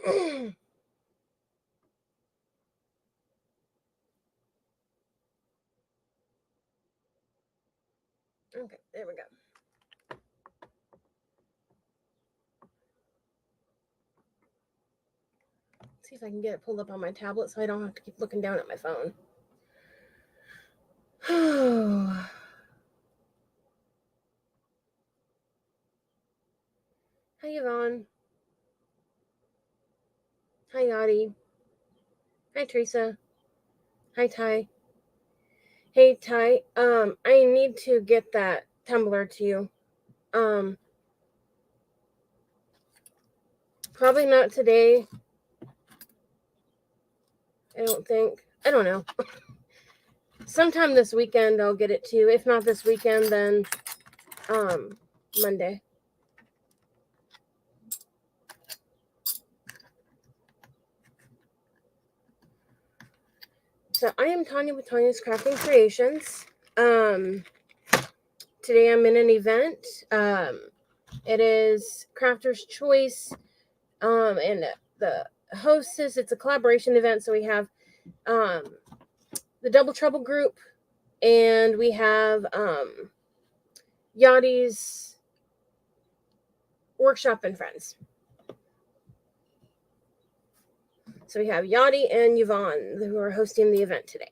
Okay, there we go. Let's see if I can get it pulled up on my tablet so I don't have to keep looking down at my phone. Hi, Yvonne. Hi, Yadi. Hi, Teresa. Hi, Ty. Hey, Ty. I need to get that Tumblr to you. Probably not today. I don't think. I don't know. Sometime this weekend I'll get it to you. If not this weekend, then Monday. So I am Tonya with Tonya's Crafting Creations. Today I'm in an event. It is Crafter's Choice. And the hostess, it's a collaboration event. So we have the Double Trouble group, and we have Yadi's Workshop and Friends. So we have Yadi and Yvonne who are hosting the event today.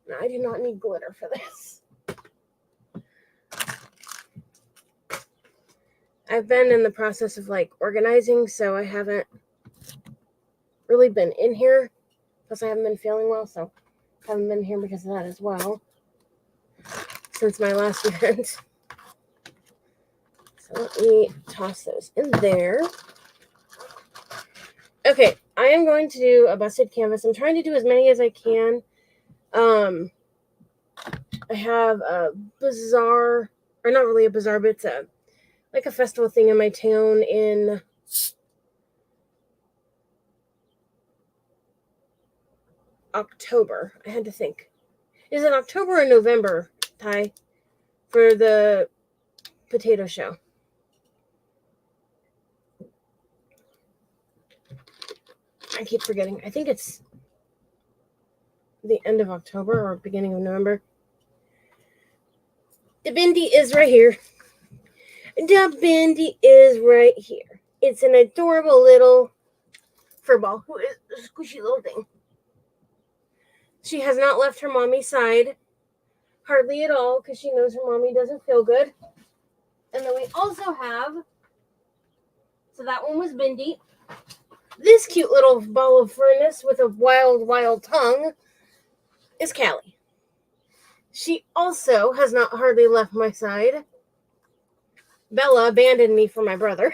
Now, I do not need glitter for this. I've been in the process of organizing, so I haven't really been in here. Plus, I haven't been feeling well, so I haven't been here because of that as well. Since my last event. So let me toss those in there. Okay, I am going to do a busted canvas. I'm trying to do as many as I can. I have a bazaar, or not really a bazaar, but it's a festival thing in my town in October. I had to think. Is it October or November, Ty, for the potato show? I keep forgetting. I think it's the end of October or beginning of November. The bindi is right here. The bindi is right here. It's an adorable little furball who is a squishy little thing. She has not left her mommy's side hardly at all because she knows her mommy doesn't feel good. And then we also have, so that one was Bindi. This cute little ball of furnace with a wild, wild tongue is Callie. She also has not hardly left my side. Bella abandoned me for my brother.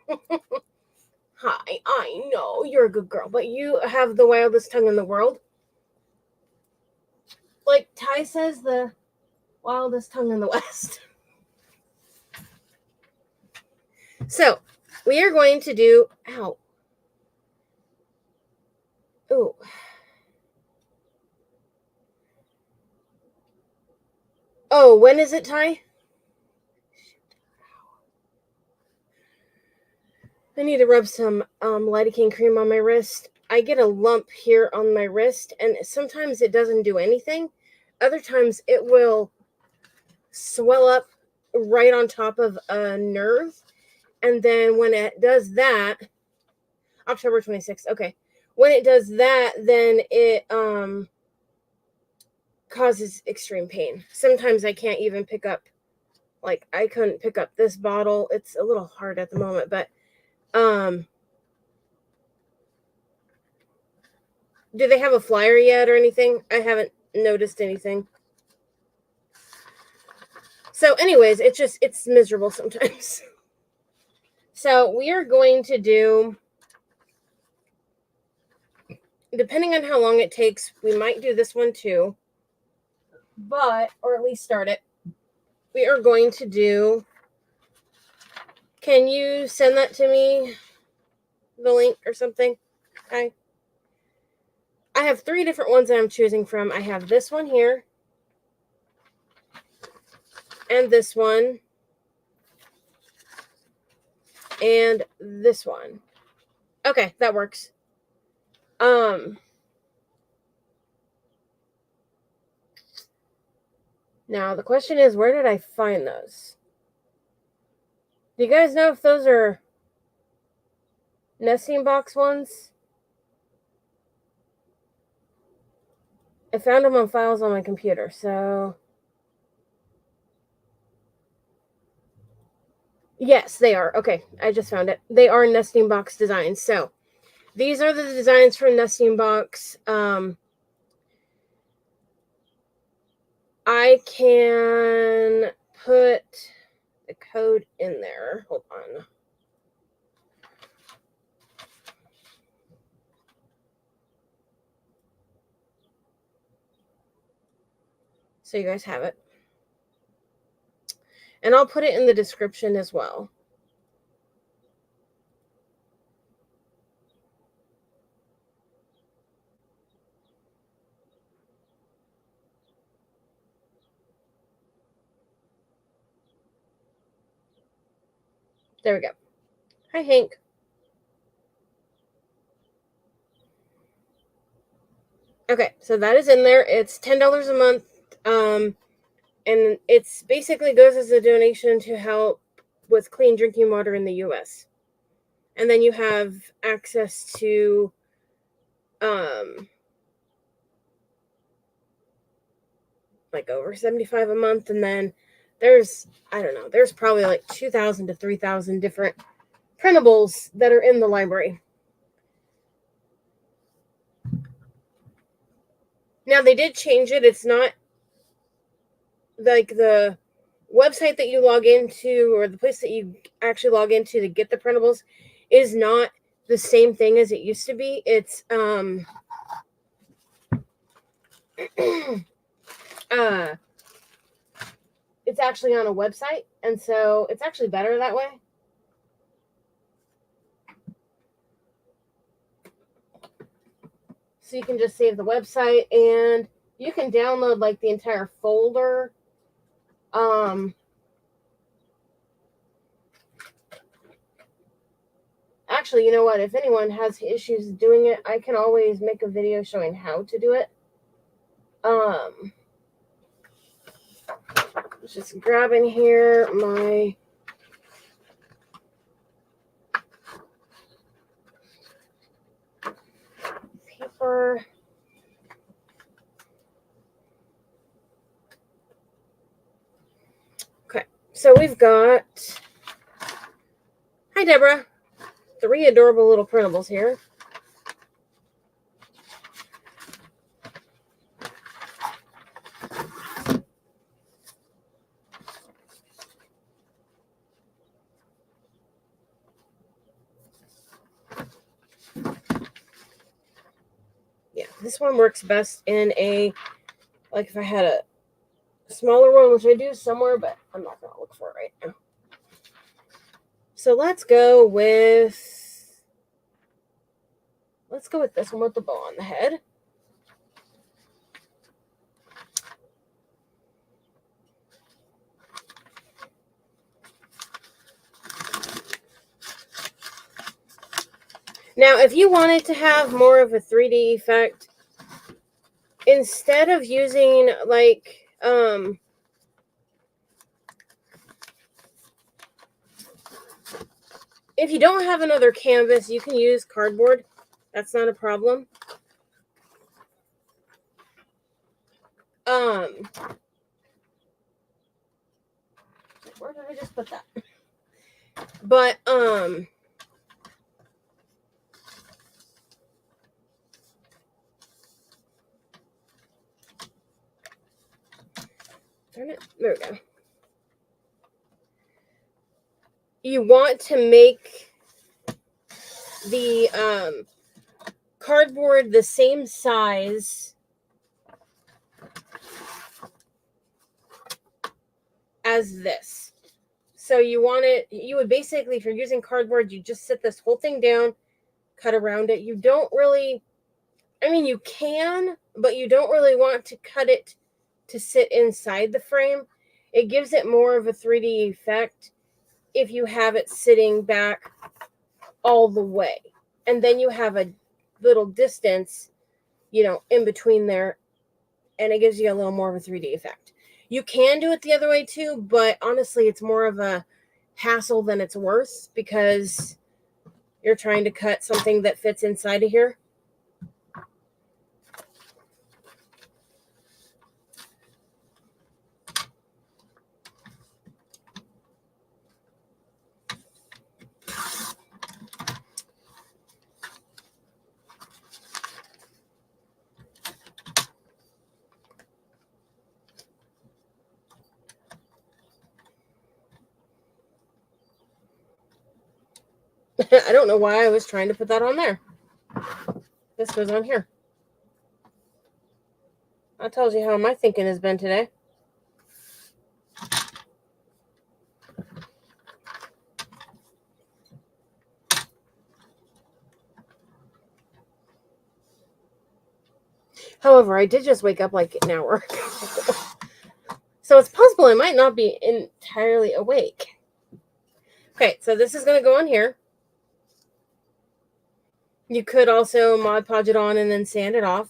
Hi, I know you're a good girl, but you have the wildest tongue in the world. Like Ty says, the wildest tongue in the West. So, we are going to do... Ow. Ooh. Oh, when is it, Ty? I need to rub some lidocaine cream on my wrist. I get a lump here on my wrist, and sometimes it doesn't do anything. Other times it will swell up right on top of a nerve. And then when it does that, October 26th, okay. When it does that, then it causes extreme pain. Sometimes I can't even pick up, I couldn't pick up this bottle. It's a little hard at the moment, but do they have a flyer yet or anything? I haven't noticed anything. So anyways, it's miserable sometimes. So we are going to do, depending on how long it takes, we might do this one too. But, or at least start it. We are going to do, can you send that to me? The link or something? Okay. I have 3 different ones that I'm choosing from. I have this one here. And this one. And this one. Okay, that works. Now the question is, where did I find those? Do you guys know if those are nesting box ones? I found them on files on my computer, so... Yes, they are. Okay, I just found it. They are nesting box designs. So, these are the designs for nesting box. I can put the code in there. Hold on. So you guys have it. And I'll put it in the description as well. There we go. Hi, Hank. Okay, so that is in there. It's $10 a month. And it's basically goes as a donation to help with clean drinking water in the U.S. And then you have access to like over $75 a month, and then there's probably like 2,000 to 3,000 different printables that are in the library. Now they did change it. It's not like the website that you log into or the place that you actually log into to get the printables is not the same thing as it used to be. It's it's actually on a website, and so it's actually better that way. So you can just save the website, and you can download like the entire folder. Actually, you know what? If anyone has issues doing it, I can always make a video showing how to do it. Just grabbing here my paper. Okay, so we've got, hi Deborah, 3 adorable little printables here. Yeah, this one works best in a, like if I had a smaller one, which I do somewhere, but I'm not going to look for it right now. So let's go with this one with the bow on the head. Now, if you wanted to have more of a 3D effect, instead of using like if you don't have another canvas, you can use cardboard. That's not a problem. Where did I just put that? But turn it. There we go. You want to make the cardboard the same size as this. So you want it, you would basically, if you're using cardboard, you just sit this whole thing down, cut around it. You don't really, I mean, you can, but you don't really want to cut it to sit inside the frame. It gives it more of a 3D effect if you have it sitting back all the way. and then you have a little distance, in between there, and it gives you a little more of a 3D effect. You can do it the other way too, but honestly, it's more of a hassle than it's worth because you're trying to cut something that fits inside of here. I don't know why I was trying to put that on there. This goes on here. That tells you how my thinking has been today. However, I did just wake up like an hour ago. So it's possible I might not be entirely awake. Okay, so this is going to go on here. You could also Mod Podge it on and then sand it off.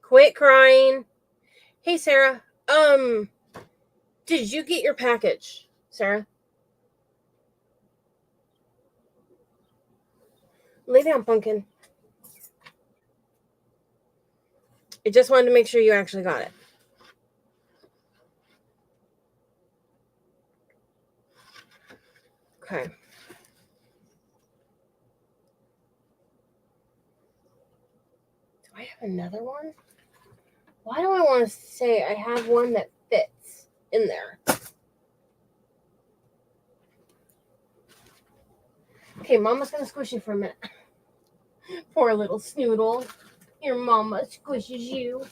Quit crying. Hey, Sarah. Did you get your package, Sarah? Lay down, pumpkin. I just wanted to make sure you actually got it. Okay. Do I have another one? Why do I want to say I have one that fits in there? Okay, Mama's going to squish you for a minute. Poor little snoodle. Your mama squishes you.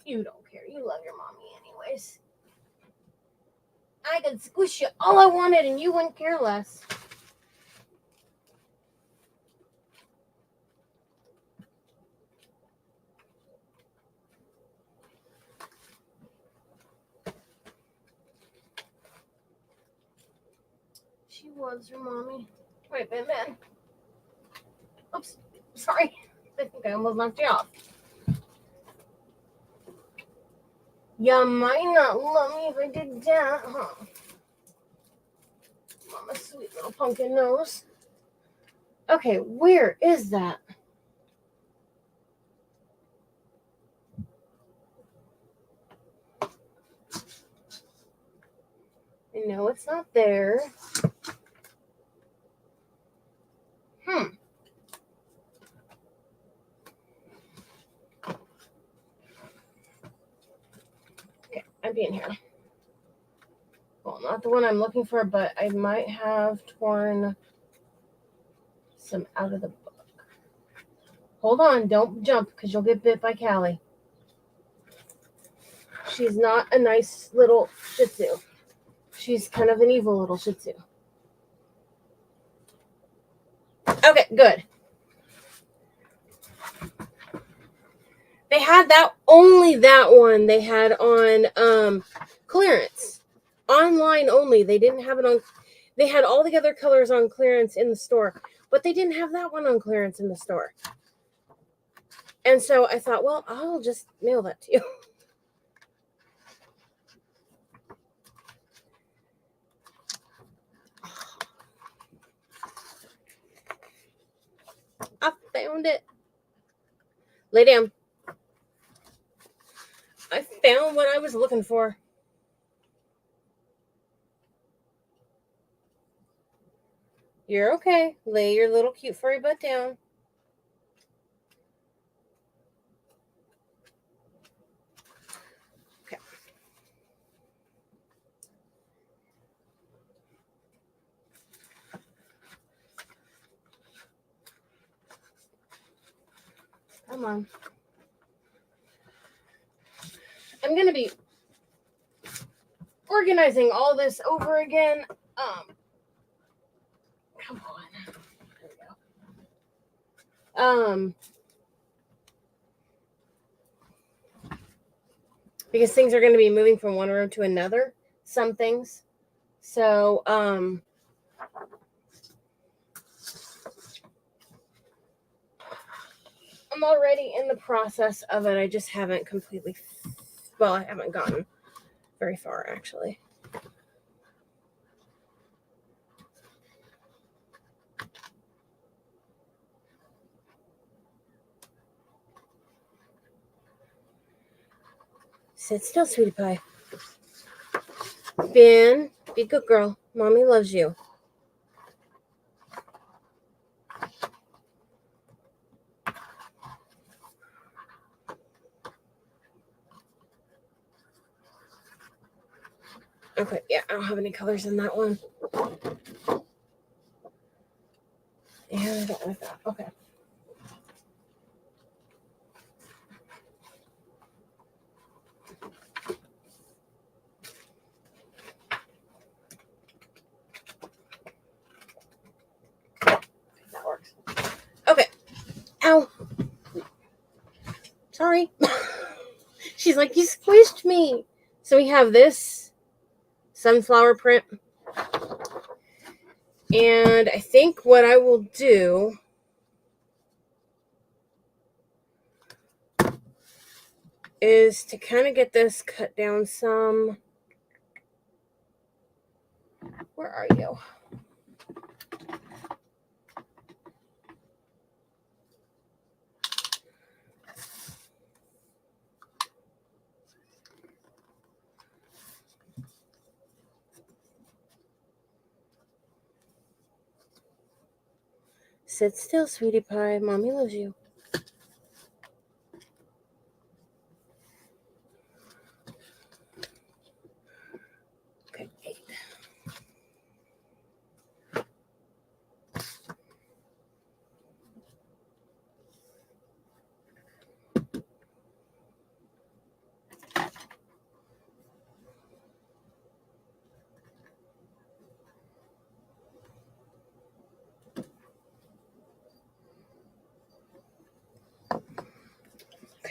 You don't care. You love your mommy anyways. I could squish you all I wanted and you wouldn't care less. She was your mommy. Wait, man. Oops. Sorry. I think I almost knocked you off. You might not love me if I did that, huh? Mama's sweet little pumpkin nose. Okay, where is that? I know it's not there. Okay, I'm being here. Well, not the one I'm looking for, but I might have torn some out of the book. Hold on, don't jump because you'll get bit by Callie. She's not a nice little Shih Tzu. She's kind of an evil little Shih Tzu. Okay, good. They had only that one they had on clearance. Online only. They didn't have it on. They had all the other colors on clearance in the store, but they didn't have that one on clearance in the store. And so I thought, well, I'll just mail that to you. I found it. Lay down. I found what I was looking for. You're okay. Lay your little cute furry butt down. Okay. Come on. I'm going to be organizing all this over again. Come on. There we go. Because things are going to be moving from one room to another. Some things. So, I'm already in the process of it. I just haven't completely, well, I haven't gotten very far, actually. Sit still, sweetie pie. Ben, be a good girl. Mommy loves you. Okay, yeah, I don't have any colors in that one. Yeah, I don't like that. Okay. That works. Okay. Ow. Sorry. She's like, you squished me. So we have this sunflower print. And I think what I will do is to kind of get this cut down some. Where are you? Sit still, sweetie pie. Mommy loves you. Okay.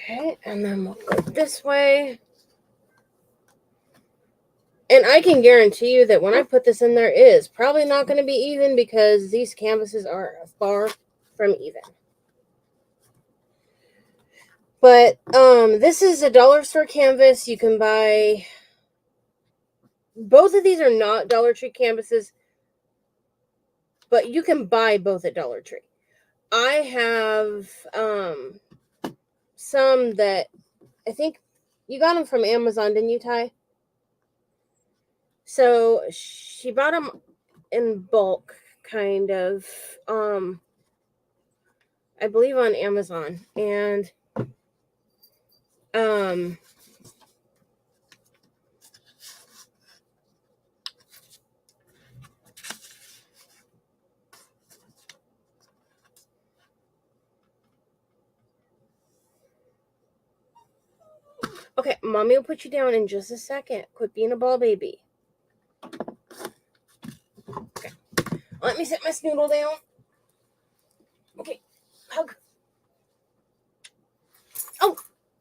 Okay, and then we'll go this way. And I can guarantee you that when I put this in there, it is probably not going to be even because these canvases are far from even. But this is a dollar store canvas. You can buy... Both of these are not Dollar Tree canvases, but you can buy both at Dollar Tree. I have some that I think you got them from Amazon, didn't you, Ty? So she bought them in bulk, kind of. I believe on Amazon, and okay, Mommy will put you down in just a second. Quit being a ball baby. Okay, let me set my snoodle down. Okay, hug. Oh,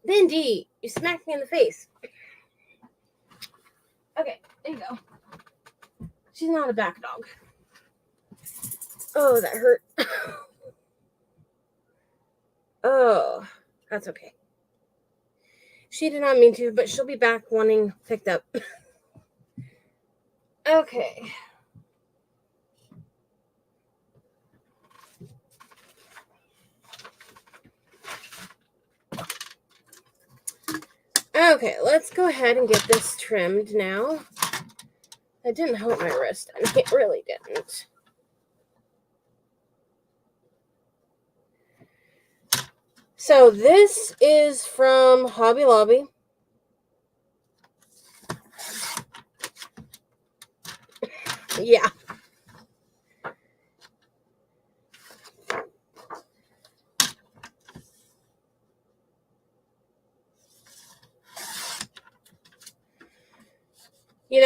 Bendy, you smacked me in the face. Okay, there you go. She's not a back dog. Oh, that hurt. Oh, that's okay. She did not mean to, but she'll be back wanting picked up. Okay. Okay, let's go ahead and get this trimmed now. That didn't help my wrist. It really didn't. So this is from Hobby Lobby. Yeah.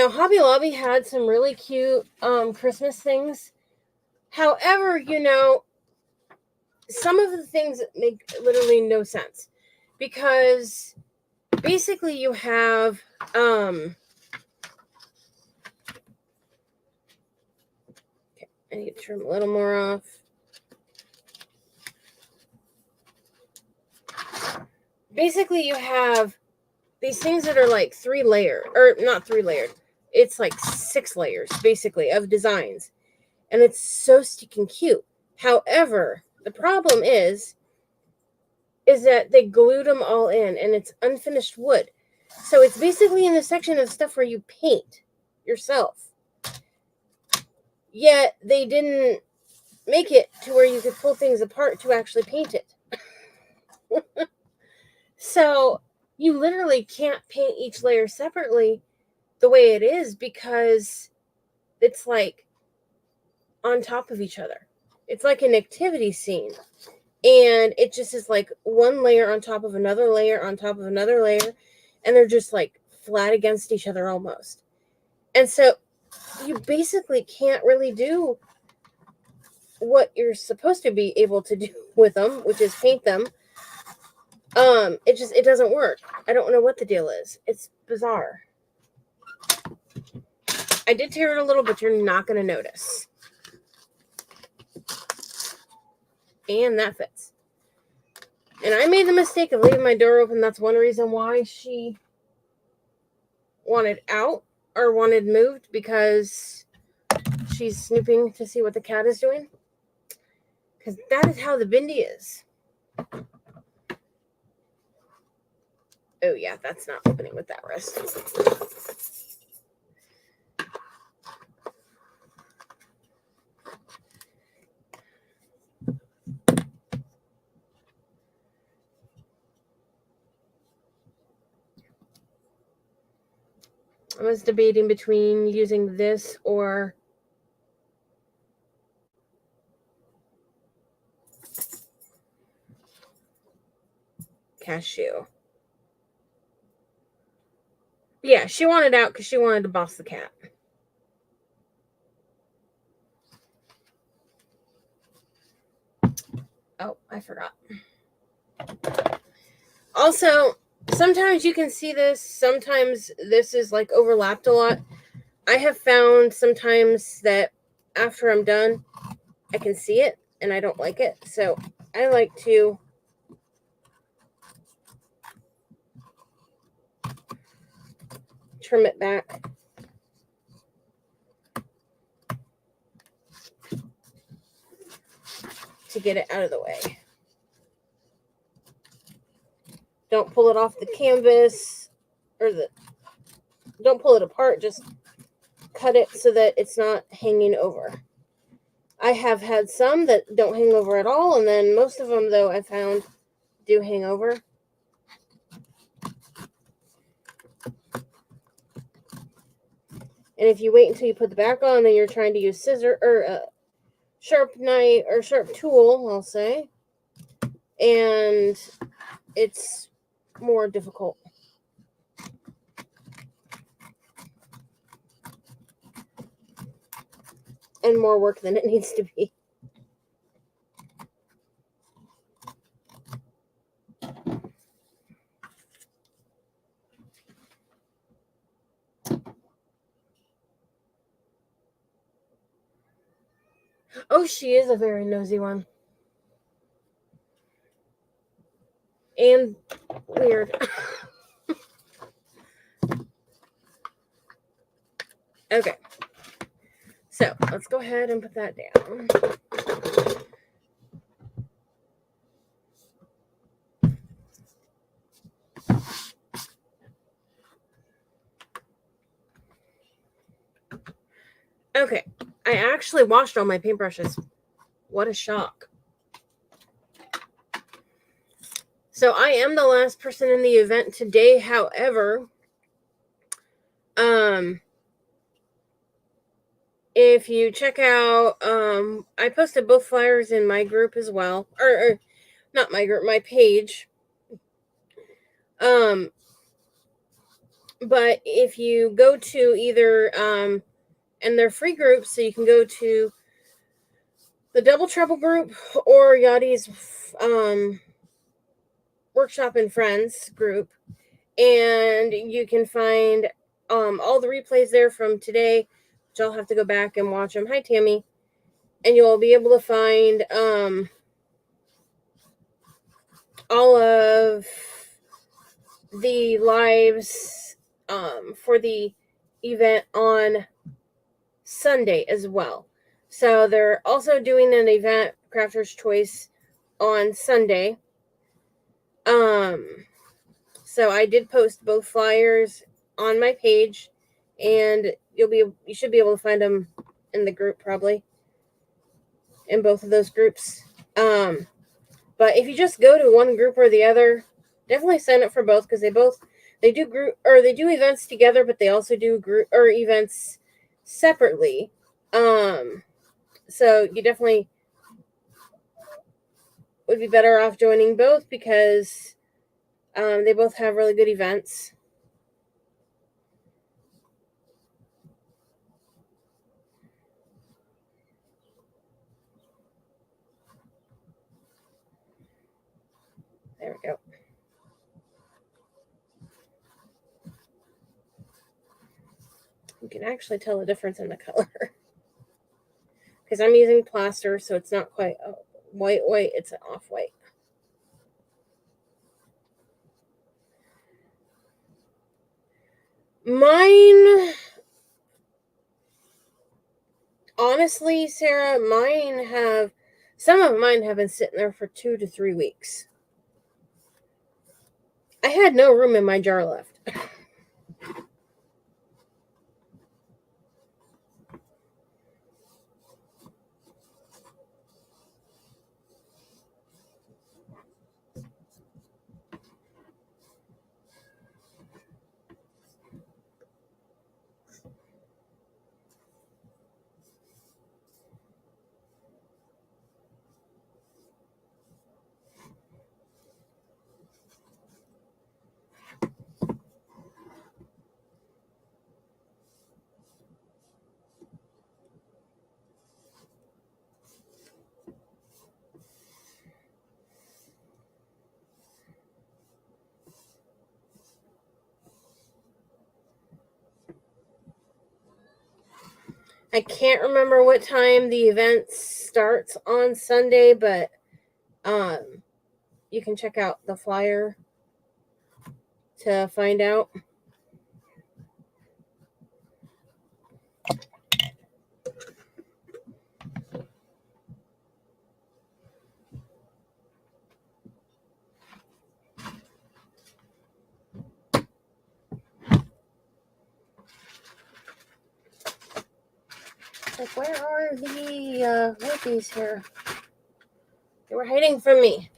Hobby Lobby had some really cute Christmas things. However, some of the things make literally no sense. Because basically you have okay, I need to trim a little more off. Basically you have these things that are like 3 layered, or not 3 layered. It's like 6 layers basically of designs. And it's so stinking cute. However, the problem is that they glued them all in and it's unfinished wood. So it's basically in the section of stuff where you paint yourself. Yet they didn't make it to where you could pull things apart to actually paint it. So you literally can't paint each layer separately the way it is because it's like on top of each other. It's like an activity scene. And it just is like one layer on top of another layer on top of another layer. And they're just like flat against each other almost. And so you basically can't really do what you're supposed to be able to do with them, which is paint them. It doesn't work. I don't know what the deal is. It's bizarre. I did tear it a little, but you're not going to notice. And that fits. And I made the mistake of leaving my door open. That's one reason why she wanted out or wanted moved, because she's snooping to see what the cat is doing. Because that is how the bindi is. Oh, yeah, that's not opening with that wrist. I was debating between using this or cashew. Yeah, she wanted out because she wanted to boss the cat. Oh, I forgot. Also, sometimes you can see this. Sometimes this is like overlapped a lot. I have found sometimes that after I'm done, I can see it and I don't like it. So I like to trim it back. To get it out of the way. Don't pull it off the canvas don't pull it apart, just cut it so that it's not hanging over. I have had some that don't hang over at all, and then most of them, though, I found do hang over. And if you wait until you put the back on, then you're trying to use scissor or a sharp knife or sharp tool, I'll say, and it's more difficult. And more work than it needs to be. Oh, she is a very nosy one. And weird. Okay. So, let's go ahead and put that down. Okay. I actually washed all my paintbrushes. What a shock. So I am the last person in the event today. However, if you check out, I posted both flyers in my group as well, or not my group, my page. But if you go to either, and they're free groups, so you can go to the Double Trouble group or Yadi's Workshop and Friends group, and you can find all the replays there from today, which I'll have to go back and watch them. Hi, Tammy. And you'll be able to find all of the lives for the event on Sunday as well. So they're also doing an event, Crafter's Choice, on Sunday. So I did post both flyers on my page, and you should be able to find them in the group, probably in both of those groups. But if you just go to one group or the other, definitely sign up for both, because they do events together, but they also do group or events separately. So you definitely would be better off joining both, because they both have really good events. There we go. You can actually tell the difference in the color. Because I'm using plaster, so it's not quite a white, it's an off-white. Mine, honestly, Sarah, some of mine have been sitting there for 2 to 3 weeks. I had no room in my jar left. I can't remember what time the event starts on Sunday, but you can check out the flyer to find out. Like, where are the whooppies here? They were hiding from me.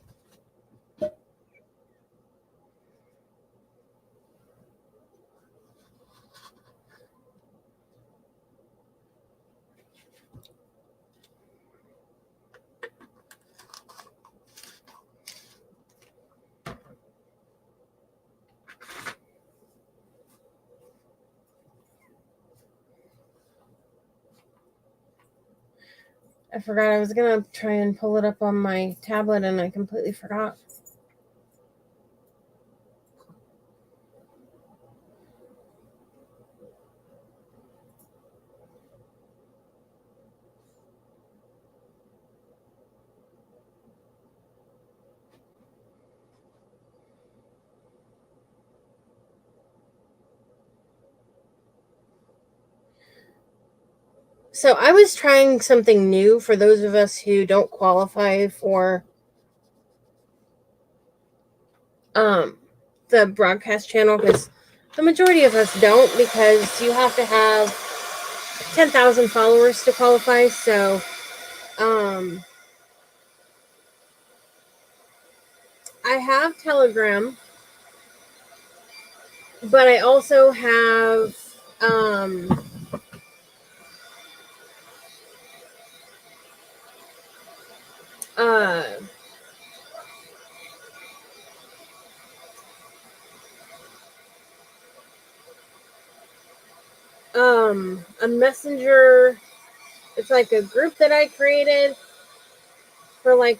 I forgot I was going to try and pull it up on my tablet, and I completely forgot. So I was trying something new for those of us who don't qualify for the broadcast channel, because the majority of us don't, because you have to have 10,000 followers to qualify. So I have Telegram, but I also have a messenger. It's like a group that I created for like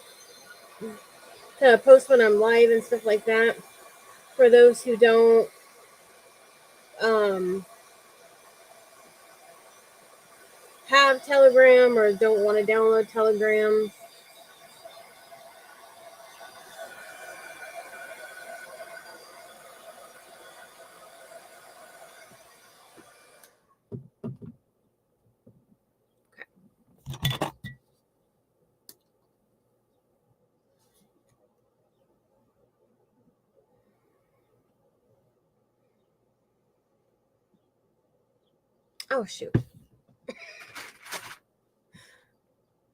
to post when I'm live and stuff like that. For those who don't have Telegram or don't want to download Telegram. Oh, shoot.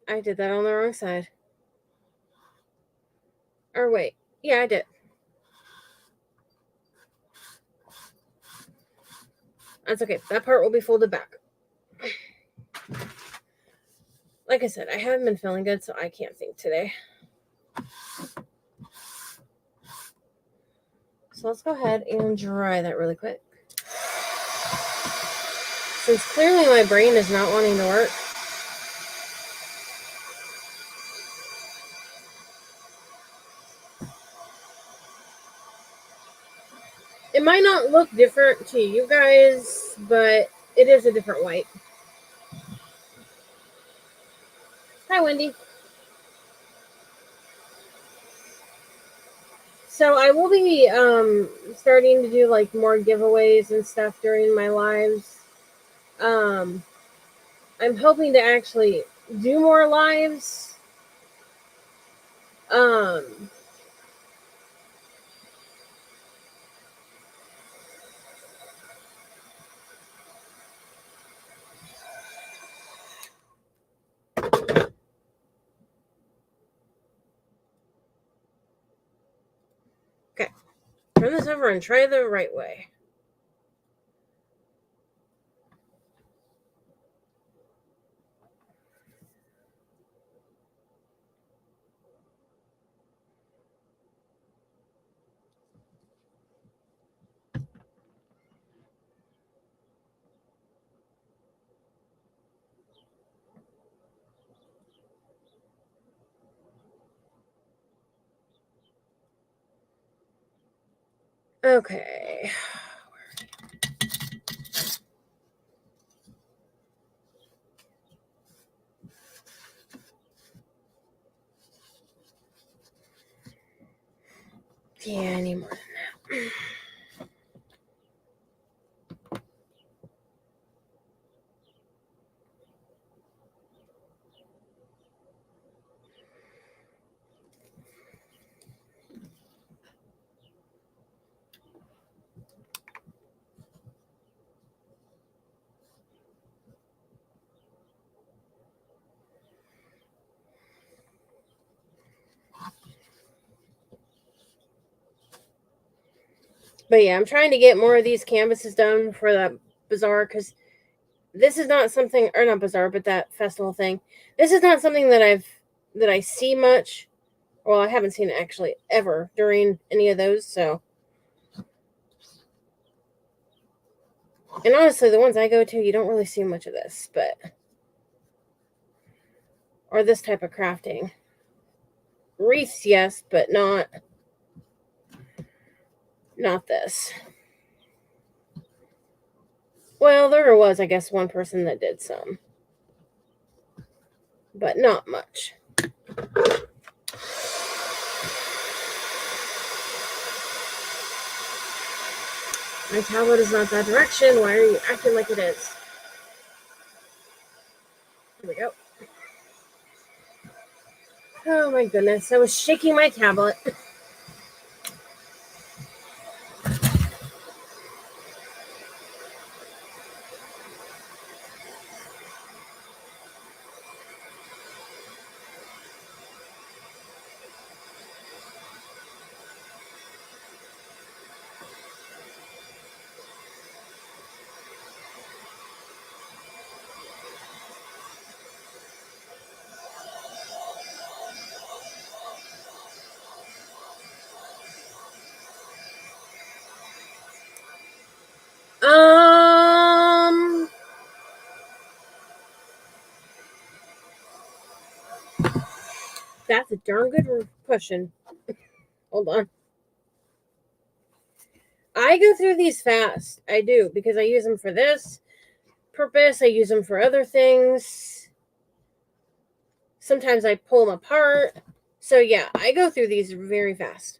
I did that on the wrong side. Or wait. Yeah, I did. That's okay. That part will be folded back. Like I said, I haven't been feeling good, so I can't think today. So let's go ahead and dry that really quick. Since clearly my brain is not wanting to work. It might not look different to you guys, but it is a different white. Hi, Wendy. So I will be starting to do like more giveaways and stuff during my lives. I'm hoping to actually do more lives. Okay. Turn this over and try the right way. Okay. Yeah, any more than that. But yeah, I'm trying to get more of these canvases done for that bazaar because this is not something, or not bazaar, but that festival thing. This is not something that I see much. Well, I haven't seen it actually ever during any of those. So, and honestly, the ones I go to, you don't really see much of this, but or this type of crafting. Wreaths, yes, but not this. Well, there was, I guess, one person that did some, but not much. My tablet is not that direction. Why are you acting like it is? Here we go. Oh my goodness, I was shaking my tablet. That's a darn good pushing. Hold on. I go through these fast. I do, because I use them for this purpose. I use them for other things. Sometimes I pull them apart. So yeah, I go through these very fast.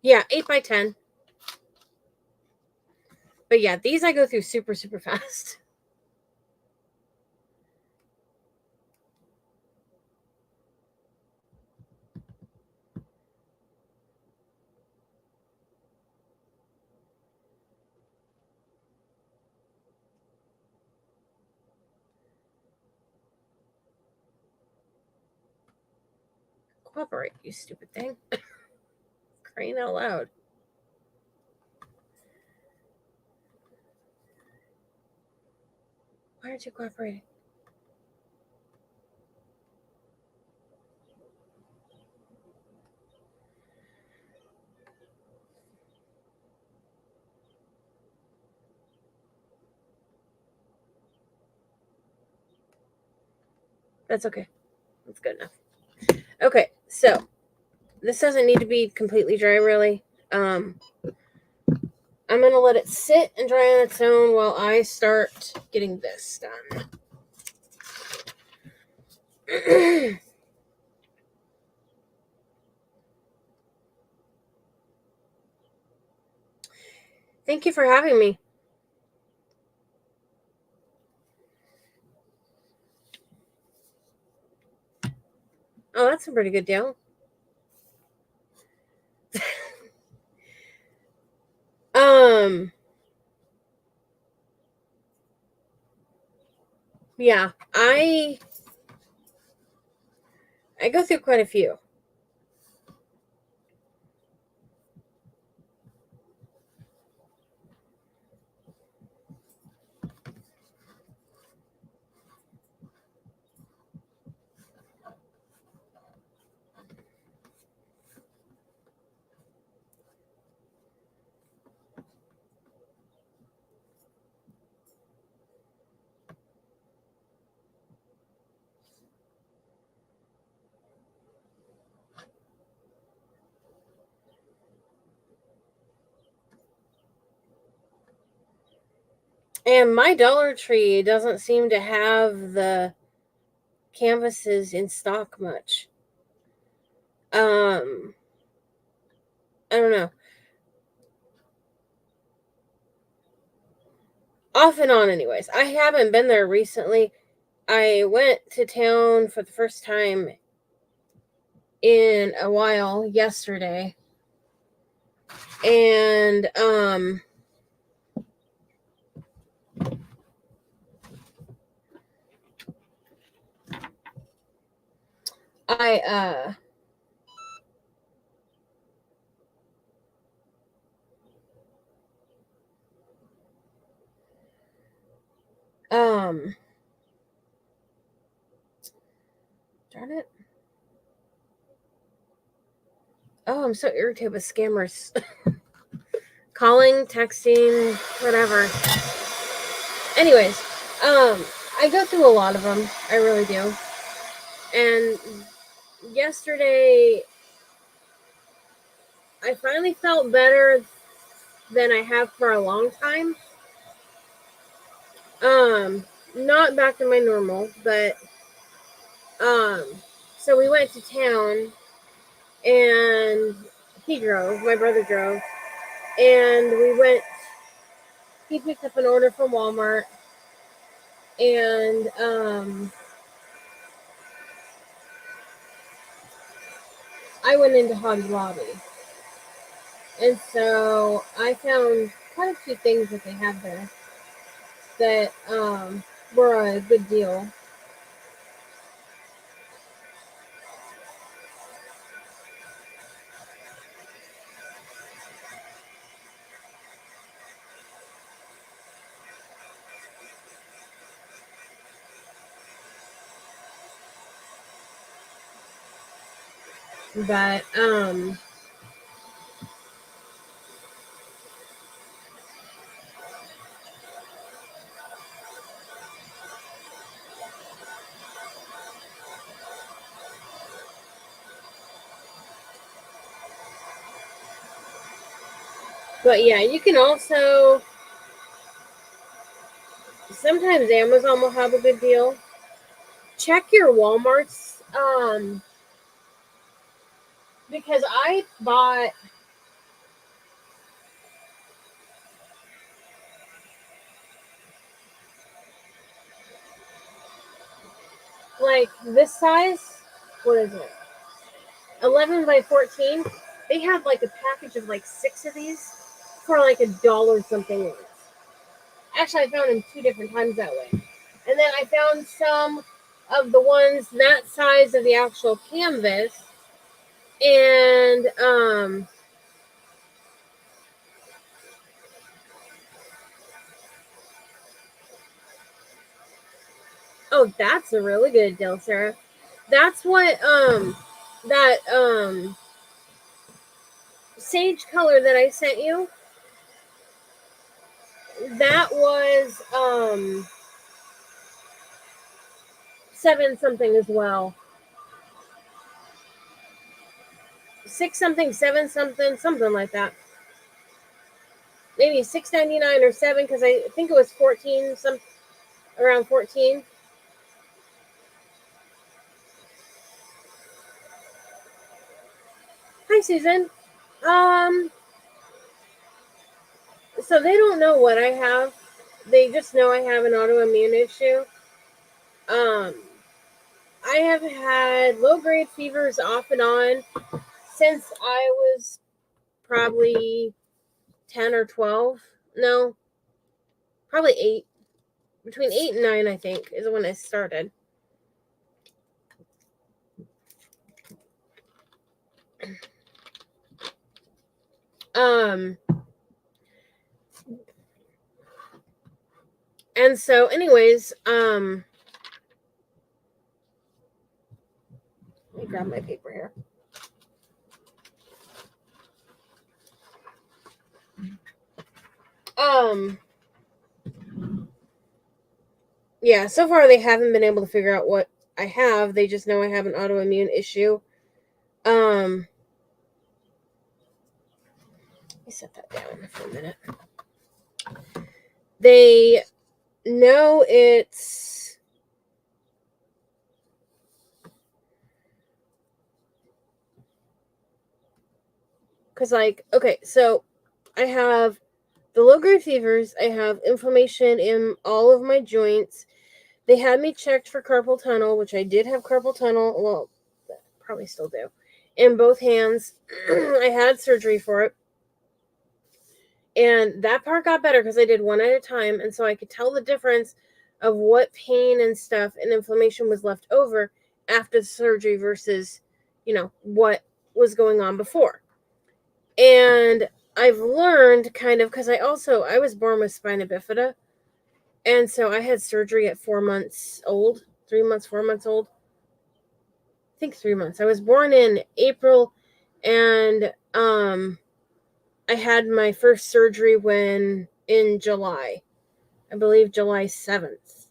Yeah, 8 by 10. But yeah, these I go through super, super fast. Cooperate, you stupid thing. Crying out loud. Why aren't you cooperating? That's okay. That's good enough. Okay, so this doesn't need to be completely dry, really. I'm going to let it sit and dry on its own while I start getting this done. Thank you for having me. Oh, that's a pretty good deal. Yeah, I go through quite a few. And my Dollar Tree doesn't seem to have the canvases in stock much. I don't know. Off and on, anyways. I haven't been there recently. I went to town for the first time in a while yesterday. And I darn it. Oh, I'm so irritated with scammers. Calling, texting, whatever. Anyways, I go through a lot of them. I really do. And yesterday, I finally felt better than I have for a long time. Not back to my normal, but so we went to town, and he drove. My brother drove, and we went. He picked up an order from Walmart, and I went into Hobby Lobby. And so I found quite a few things that they have there that were a good deal. But But yeah, you can also, sometimes Amazon will have a good deal. Check your Walmarts, because I bought like this size. What is it? 11 by 14. They had like a package of like 6 of these for like $1 something once. Actually, I found them 2 different times that way. And then I found some of the ones that size of the actual canvas. And oh, that's a really good deal, Sarah. That's what that sage color that I sent you. That was 7 something as well. 6 something, 7 something, something like that. Maybe $6.99 or 7, because I think it was 14, some around 14. Hi, Susan. So they don't know what I have. They just know I have an autoimmune issue. I have had low-grade fevers off and on since I was probably 10 or 12. No, probably 8. Between 8 and 9, I think, is when I started. And so anyways, let me grab my paper here. Yeah, so far they haven't been able to figure out what I have. They just know I have an autoimmune issue. Let me set that down for a minute. They know it's because, like, okay, so I have the low-grade fevers. I have inflammation in all of my joints. They had me checked for carpal tunnel, which I did have carpal tunnel. Well, probably still do. In both hands. I had surgery for it. And that part got better because I did one at a time. And so I could tell the difference of what pain and stuff and inflammation was left over after the surgery versus, what was going on before. And I've learned kind of, because I was born with spina bifida. And so I had surgery at 4 months old, 3 months, 4 months old. I think 3 months. I was born in April, and I had my first surgery in July. I believe July 7th.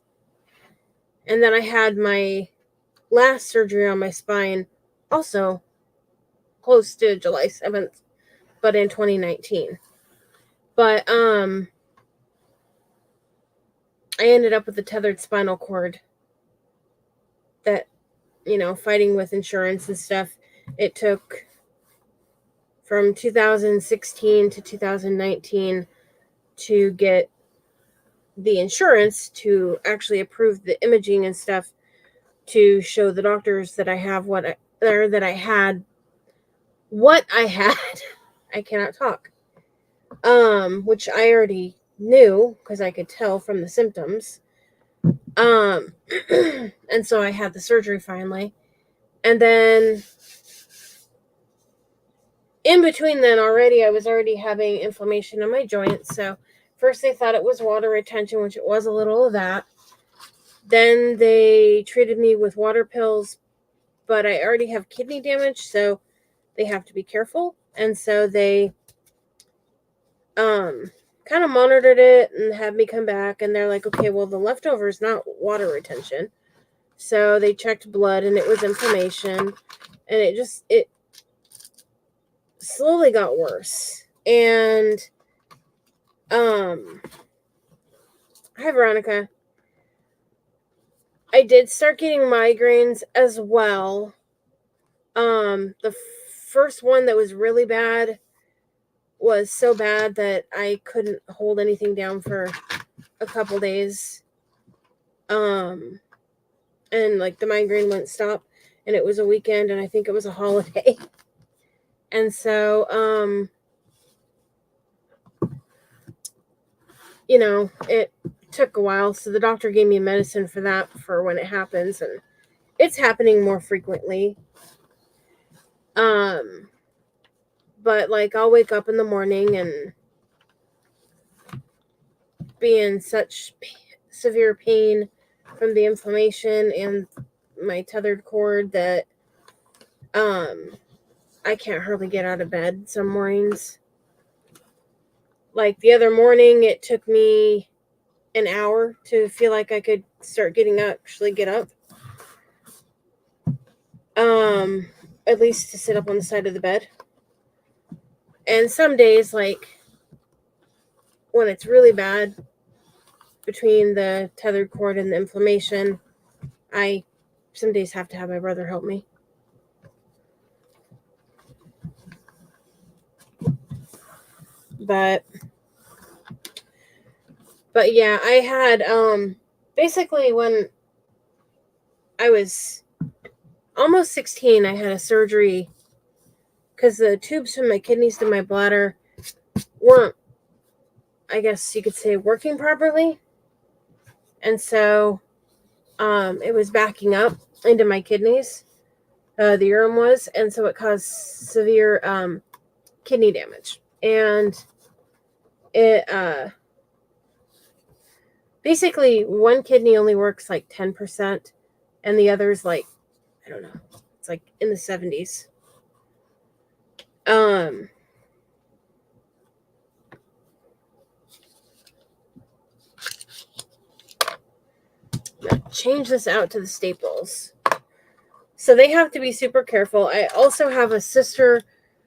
And then I had my last surgery on my spine also close to July 7th, but in 2019. But I ended up with a tethered spinal cord that, fighting with insurance and stuff, it took from 2016 to 2019 to get the insurance to actually approve the imaging and stuff to show the doctors that I have what I had. I cannot talk. Which I already knew because I could tell from the symptoms. And so I had the surgery finally. And then in between then I was already having inflammation in my joints. So first they thought it was water retention, which it was a little of that. Then they treated me with water pills, but I already have kidney damage, so they have to be careful. And so they kind of monitored it and had me come back, and they're like, okay, well, the leftover is not water retention. So they checked blood, and it was inflammation, and it slowly got worse. And Hi, Veronica. I did start getting migraines as well. The first one that was really bad was so bad that I couldn't hold anything down for a couple days. And like the migraine wouldn't stop, and it was a weekend, and I think it was a holiday. And so, it took a while. So the doctor gave me medicine for that for when it happens, and it's happening more frequently. But like I'll wake up in the morning and be in such severe pain from the inflammation and my tethered cord that I can't hardly get out of bed some mornings. Like the other morning, it took me an hour to feel like I could start actually get up. At least to sit up on the side of the bed. And some days, like when it's really bad between the tethered cord and the inflammation, I some days have to have my brother help me. But yeah, I had basically when I was almost 16, I had a surgery because the tubes from my kidneys to my bladder weren't, I guess you could say, working properly. And so it was backing up into my kidneys. The urine was, and so it caused severe kidney damage. And it basically one kidney only works like 10%, and the other's like, I don't know, it's like in the 70s. Change this out to the staples. So they have to be super careful. I also have a sister,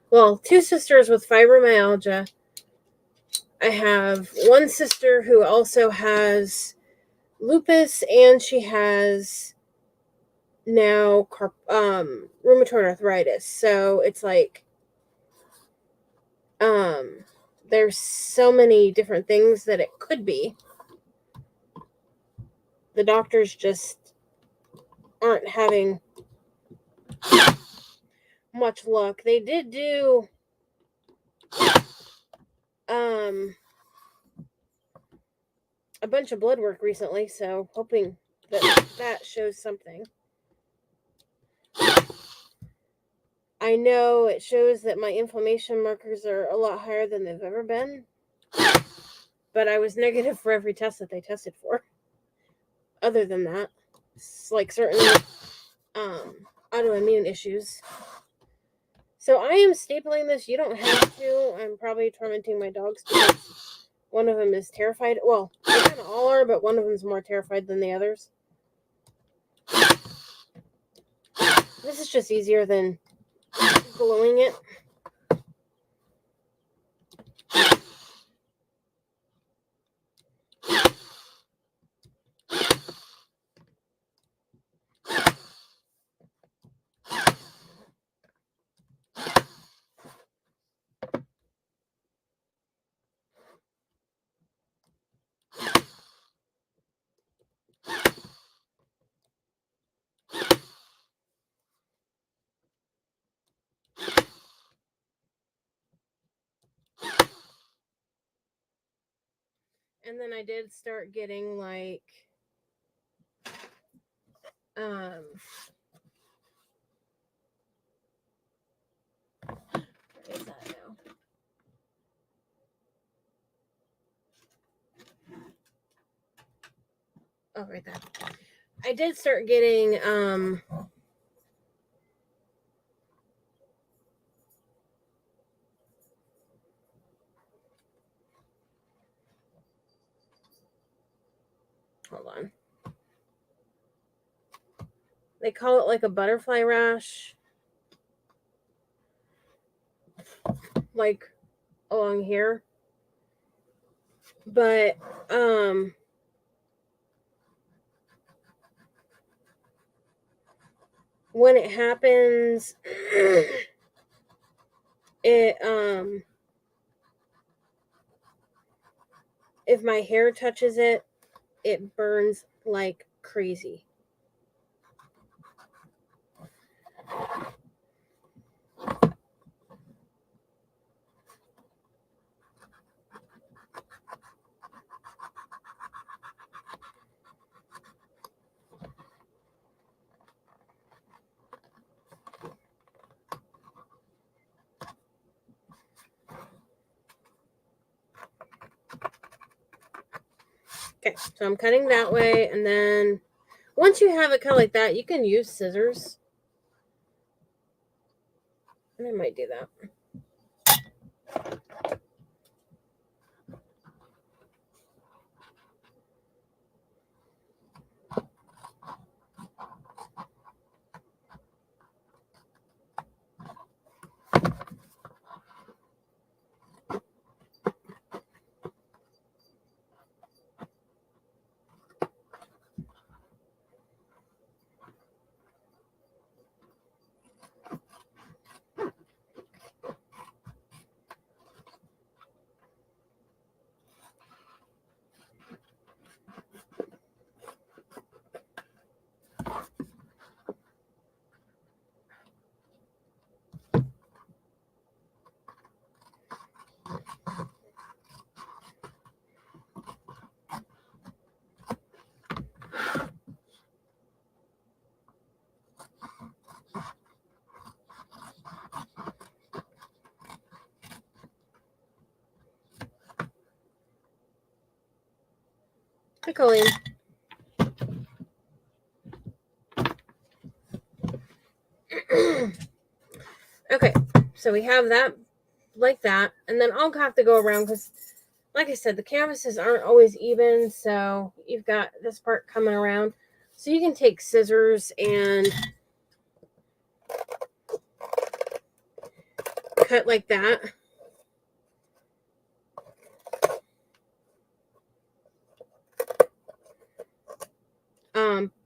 well, two sisters with fibromyalgia. I have one sister who also has lupus, and she has now rheumatoid arthritis. So it's like there's so many different things that it could be. The doctors just aren't having much luck. They did do a bunch of blood work recently, so hoping that shows something. I know it shows that my inflammation markers are a lot higher than they've ever been, but I was negative for every test that they tested for. Other than that, it's like certain autoimmune issues. So I am stapling this. You don't have to. I'm probably tormenting my dogs because one of them is terrified. Well, they kind of all are, but one of them is more terrified than the others. This is just easier than gluing it. And then I did start getting like where is that now? Oh, right there. I did start getting hold on. They call it like a butterfly rash. Like along here. But when it happens, it if my hair touches it, it burns like crazy. Okay, so I'm cutting that way, and then once you have it cut like that, you can use scissors. And I might do that. Hi, Colleen. Okay, so we have that like that, and then I'll have to go around because, like I said, the canvases aren't always even, so you've got this part coming around. So you can take scissors and cut like that.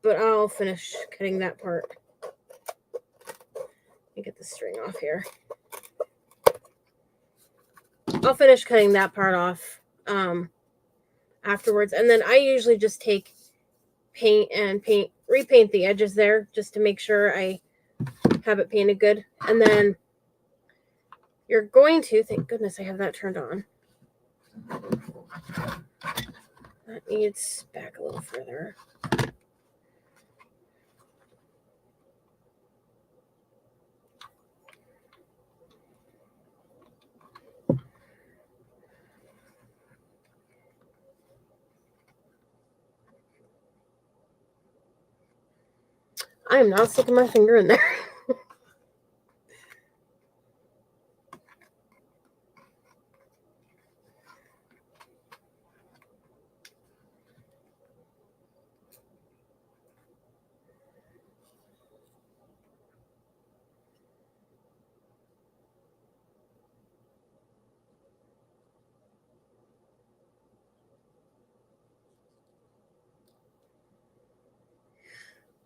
But I'll finish cutting that part. Let me get the string off here. I'll finish cutting that part off afterwards, and then I usually just take paint and repaint the edges there just to make sure I have it painted good. And then you're going to, thank goodness I have that turned on. That needs back a little further. I am not sticking my finger in there.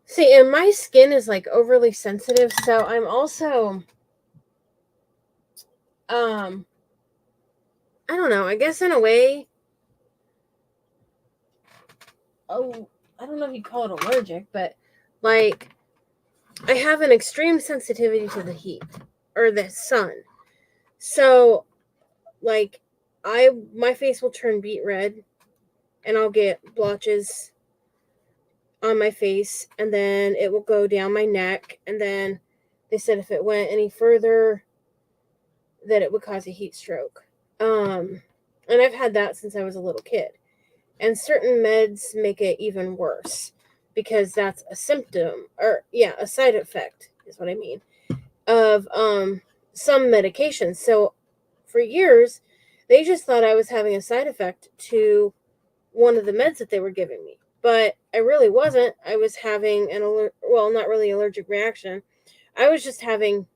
See, and my skin is like overly sensitive, so I'm also I don't know, I guess in a way, oh, I don't know if you call it allergic, but like I have an extreme sensitivity to the heat or the sun. So like my face will turn beet red and I'll get blotches on my face, and then it will go down my neck, and then they said if it went any further that it would cause a heat stroke. And I've had that since I was a little kid. And certain meds make it even worse because that's a symptom, or a side effect is what I mean, of some medications. So for years they just thought I was having a side effect to one of the meds that they were giving me. But I really wasn't. I was having not really allergic reaction. I was just having,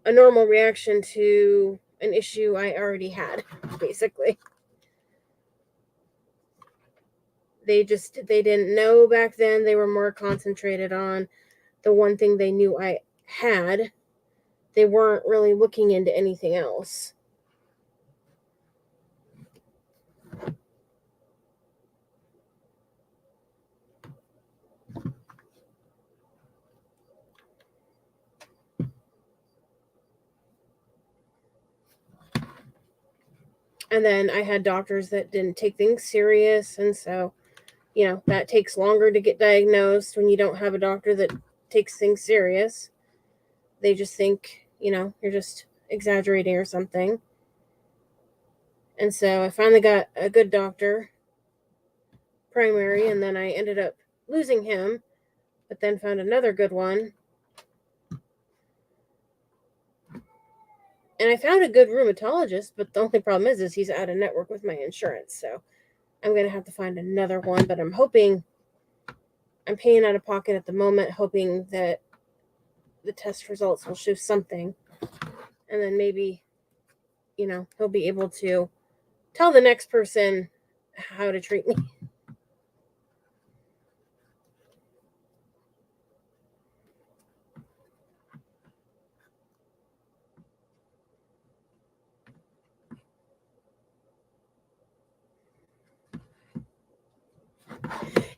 a normal reaction to an issue I already had, basically. They didn't know back then. They were more concentrated on the one thing they knew I had. They weren't really looking into anything else. And then I had doctors that didn't take things serious, and so, that takes longer to get diagnosed when you don't have a doctor that takes things serious. They just think, you're just exaggerating or something. And so I finally got a good doctor, primary, and then I ended up losing him, but then found another good one. And I found a good rheumatologist, but the only problem is he's out of network with my insurance. So I'm going to have to find another one, but I'm paying out of pocket at the moment, hoping that the test results will show something. And then maybe, he'll be able to tell the next person how to treat me.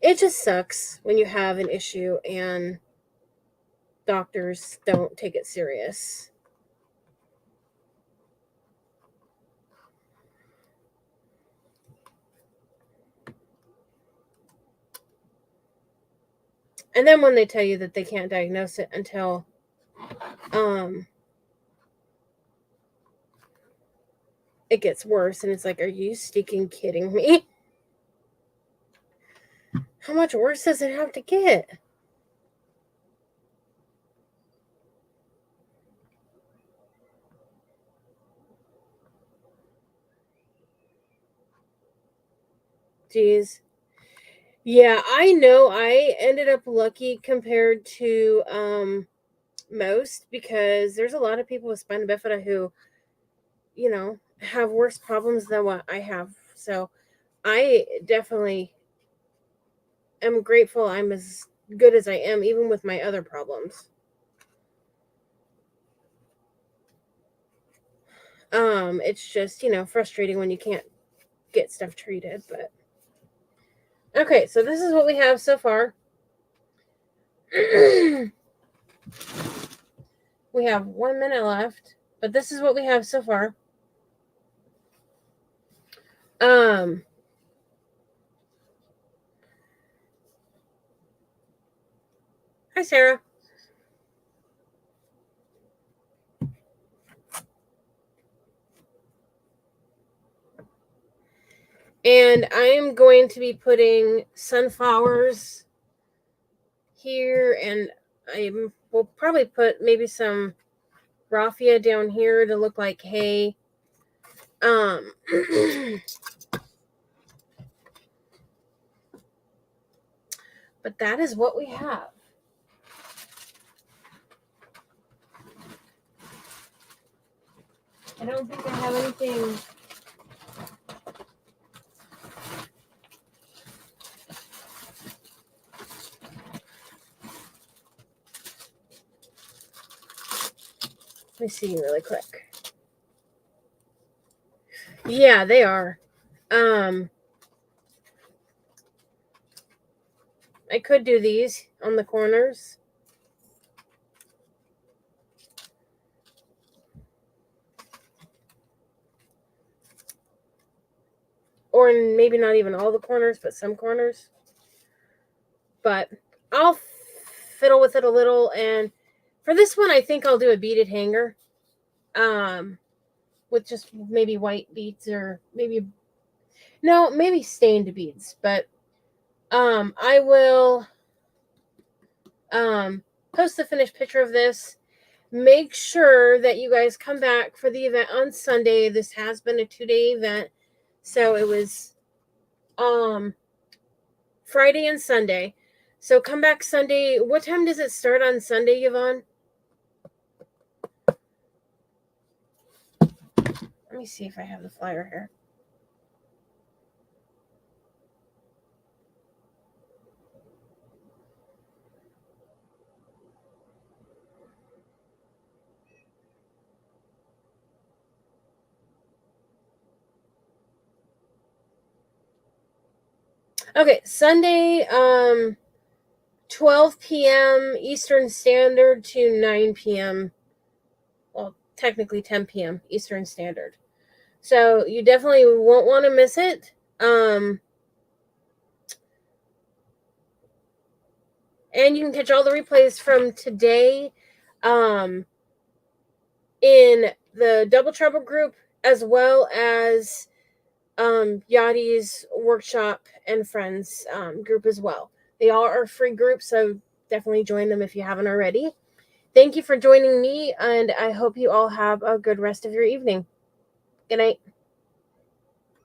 It just sucks when you have an issue and doctors don't take it serious. And then when they tell you that they can't diagnose it until it gets worse, and it's like, are you stinking kidding me? How much worse does it have to get? Jeez. Yeah, I know I ended up lucky compared to most, because there's a lot of people with spina bifida who, have worse problems than what I have. So I definitely am grateful I'm as good as I am, even with my other problems. It's just, frustrating when you can't get stuff treated, but okay, so this is what we have so far. We have 1 minute left, but this is what we have so far. Hi, Sarah. And I am going to be putting sunflowers here, and I will probably put maybe some raffia down here to look like hay. But that is what we have. I don't think I have anything. Let me see really quick. Yeah, they are. I could do these on the corners. Or maybe not even all the corners, but some corners. But I'll fiddle with it a little, and for this one, I think I'll do a beaded hanger. With just maybe white beads, or maybe stained beads, but I will post the finished picture of this. Make sure that you guys come back for the event on Sunday. This has been a 2-day event, so it was Friday and Sunday. So come back Sunday. What time does it start on Sunday, Yvonne? Let me see if I have the flyer here. Okay, Sunday, 12 p.m. Eastern Standard to 9 p.m. Well, technically 10 p.m. Eastern Standard. So you definitely won't want to miss it. And you can catch all the replays from today in the Double Trouble group, as well as Yadi's workshop and friends group as well. They all are free groups, so definitely join them if you haven't already. Thank you for joining me, and I hope you all have a good rest of your evening. Good night.